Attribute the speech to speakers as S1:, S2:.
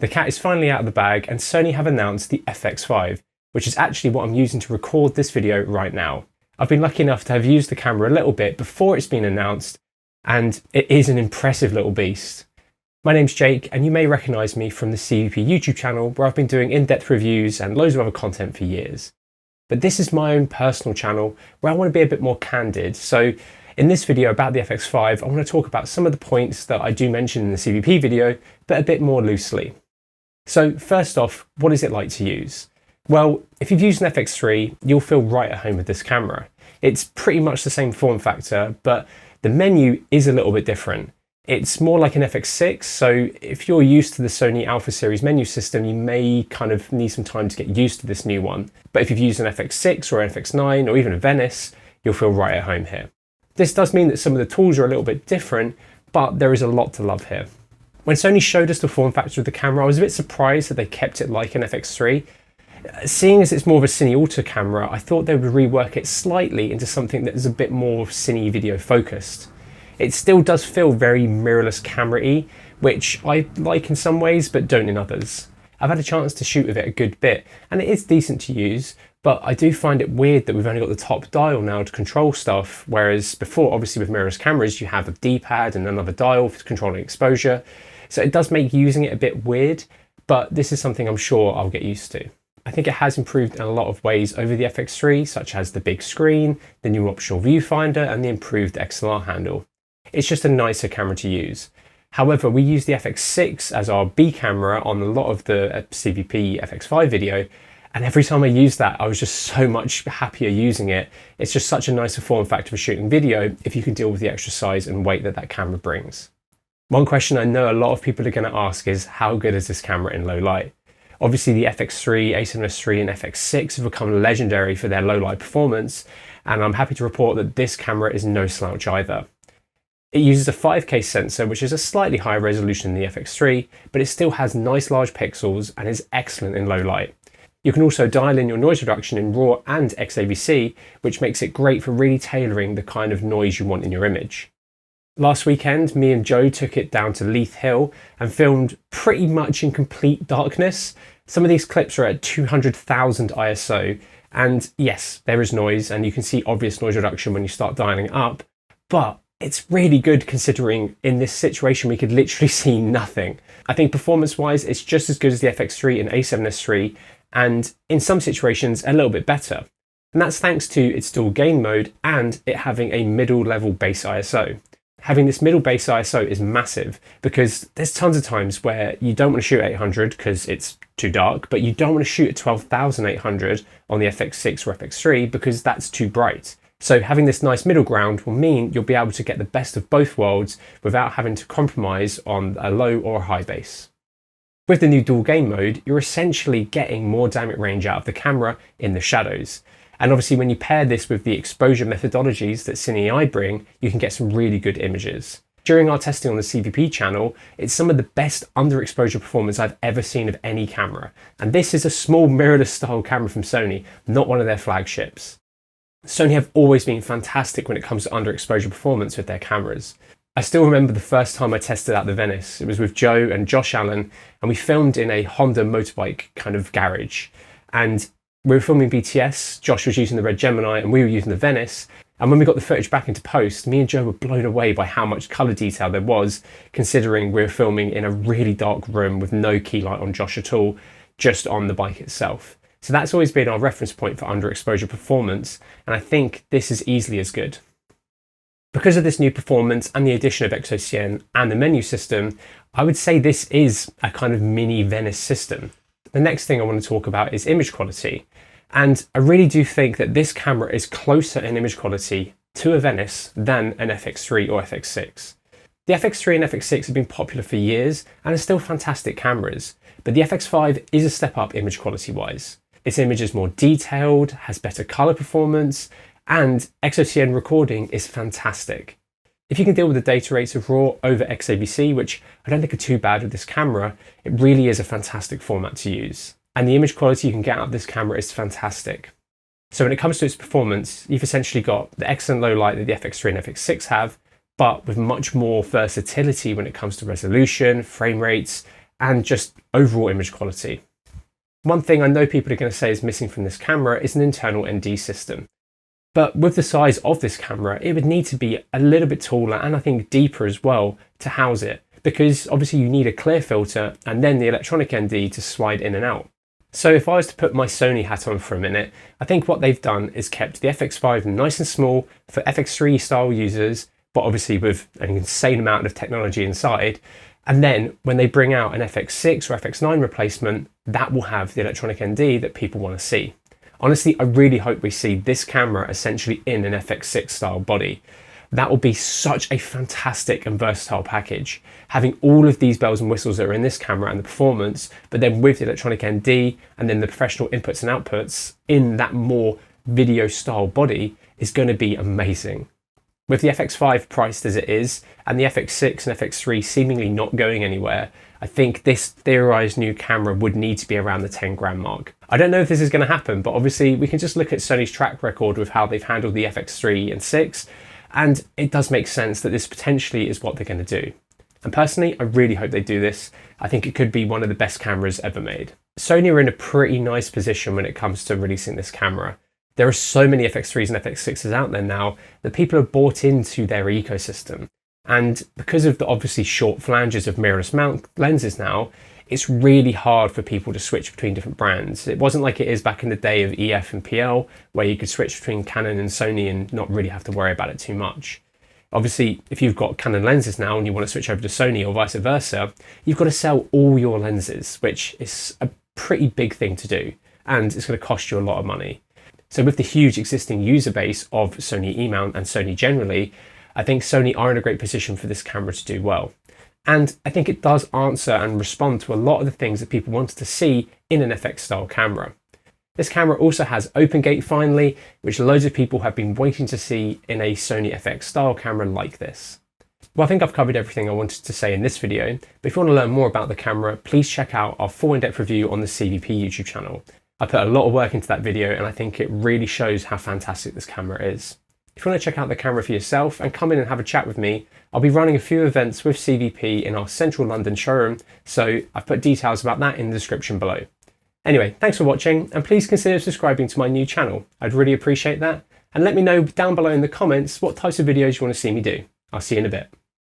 S1: The cat is finally out of the bag and Sony have announced the FX5, which is actually what I'm using to record this video right now. I've been lucky enough to have used the camera a little bit before it's been announced, and it is an impressive little beast. My name's Jake, and you may recognise me from the CVP YouTube channel where I've been doing in-depth reviews and loads of other content for years. But this is my own personal channel where I want to be a bit more candid. So in this video about the FX5, I want to talk about some of the points that I do mention in the CVP video, but a bit more loosely. So first off, what is it like to use? Well, if you've used an FX3, you'll feel right at home with this camera. It's pretty much the same form factor, but the menu is a little bit different. It's more like an FX6, so if you're used to the Sony Alpha series menu system, you may kind of need some time to get used to this new one. But if you've used an FX6 or an FX9 or even a Venice, you'll feel right at home here. This does mean that some of the tools are a little bit different, but there is a lot to love here. When Sony showed us the form factor of the camera, I was a bit surprised that they kept it like an FX3. Seeing as it's more of a cine auto camera, I thought they would rework it slightly into something that is a bit more cine video focused. It still does feel very mirrorless camera-y, which I like in some ways, but don't in others. I've had a chance to shoot with it a good bit, and it is decent to use, but I do find it weird that we've only got the top dial now to control stuff, whereas before, obviously with mirrorless cameras, you have a D-pad and another dial for controlling exposure. So it does make using it a bit weird, but this is something I'm sure I'll get used to. I think it has improved in a lot of ways over the FX3, such as the big screen, the new optional viewfinder, and the improved XLR handle. It's just a nicer camera to use. However, we use the FX6 as our B camera on a lot of the CVP FX5 video, and every time I use that, I was just so much happier using it. It's just such a nicer form factor for shooting video if you can deal with the extra size and weight that that camera brings. One question I know a lot of people are going to ask is, how good is this camera in low light? Obviously the FX3, A7S III and FX6 have become legendary for their low light performance, and I'm happy to report that this camera is no slouch either. It uses a 5K sensor, which is a slightly higher resolution than the FX3, but it still has nice large pixels and is excellent in low light. You can also dial in your noise reduction in RAW and XAVC, which makes it great for really tailoring the kind of noise you want in your image. Last weekend, me and Joe took it down to Leith Hill and filmed pretty much in complete darkness. Some of these clips are at 200,000 ISO, and yes, there is noise, and you can see obvious noise reduction when you start dialing it up, but it's really good considering in this situation we could literally see nothing. I think performance-wise, it's just as good as the FX3 and A7S III, and in some situations, a little bit better. And that's thanks to its dual gain mode and it having a middle level base ISO. Having this middle base ISO is massive because there's tons of times where you don't want to shoot 800 because it's too dark, but you don't want to shoot at 12,800 on the FX6 or FX3 because that's too bright. So having this nice middle ground will mean you'll be able to get the best of both worlds without having to compromise on a low or a high base. With the new dual gain mode, you're essentially getting more dynamic range out of the camera in the shadows. And obviously when you pair this with the exposure methodologies that Cine AI bring, you can get some really good images. During our testing on the CVP channel, it's some of the best underexposure performance I've ever seen of any camera. And this is a small mirrorless style camera from Sony, not one of their flagships. Sony have always been fantastic when it comes to underexposure performance with their cameras. I still remember the first time I tested out the Venice. It was with Joe and Josh Allen, and we filmed in a Honda motorbike kind of garage. And we were filming BTS, Josh was using the Red Gemini and we were using the Venice. And when we got the footage back into post, me and Joe were blown away by how much colour detail there was, considering we were filming in a really dark room with no key light on Josh at all, just on the bike itself. So that's always been our reference point for underexposure performance, and I think this is easily as good. Because of this new performance and the addition of XOCN and the menu system, I would say this is a kind of mini Venice system. The next thing I want to talk about is image quality. And I really do think that this camera is closer in image quality to a Venice than an FX3 or FX6. The FX3 and FX6 have been popular for years and are still fantastic cameras, but the FX5 is a step up image quality wise. Its image is more detailed, has better color performance, and XOCN recording is fantastic. If you can deal with the data rates of RAW over XAVC, which I don't think are too bad with this camera, it really is a fantastic format to use. And the image quality you can get out of this camera is fantastic. So when it comes to its performance, you've essentially got the excellent low light that the FX3 and FX6 have, but with much more versatility when it comes to resolution, frame rates, and just overall image quality. One thing I know people are going to say is missing from this camera is an internal ND system. But with the size of this camera, it would need to be a little bit taller and I think deeper as well to house it, because obviously you need a clear filter and then the electronic ND to slide in and out. So if I was to put my Sony hat on for a minute, I think what they've done is kept the FX5 nice and small for FX3 style users, but obviously with an insane amount of technology inside. And then when they bring out an FX6 or FX9 replacement, that will have the electronic ND that people want to see. Honestly, I really hope we see this camera essentially in an FX6 style body. That will be such a fantastic and versatile package. Having all of these bells and whistles that are in this camera and the performance, but then with the electronic ND and then the professional inputs and outputs in that more video style body is going to be amazing. With the FX5 priced as it is, and the FX6 and FX3 seemingly not going anywhere, I think this theorized new camera would need to be around the 10 grand mark. I don't know if this is going to happen, but obviously we can just look at Sony's track record with how they've handled the FX3 and 6, and it does make sense that this potentially is what they're going to do. And personally, I really hope they do this. I think it could be one of the best cameras ever made. Sony are in a pretty nice position when it comes to releasing this camera. There are so many FX3s and FX6s out there now that people have bought into their ecosystem. And because of the obviously short flanges of mirrorless mount lenses now, it's really hard for people to switch between different brands. It wasn't like it is back in the day of EF and PL, where you could switch between Canon and Sony and not really have to worry about it too much. Obviously, if you've got Canon lenses now and you want to switch over to Sony or vice versa, you've got to sell all your lenses, which is a pretty big thing to do, and it's going to cost you a lot of money. So with the huge existing user base of Sony E-mount and Sony generally, I think Sony are in a great position for this camera to do well. And I think it does answer and respond to a lot of the things that people wanted to see in an FX style camera. This camera also has open gate finally, which loads of people have been waiting to see in a Sony FX style camera like this. Well, I think I've covered everything I wanted to say in this video, but if you want to learn more about the camera, please check out our full in-depth review on the CVP YouTube channel. I put a lot of work into that video and I think it really shows how fantastic this camera is. If you want to check out the camera for yourself and come in and have a chat with me, I'll be running a few events with CVP in our central London showroom, so I've put details about that in the description below. Anyway, thanks for watching and please consider subscribing to my new channel. I'd really appreciate that, and let me know down below in the comments what types of videos you want to see me do. I'll see you in a bit.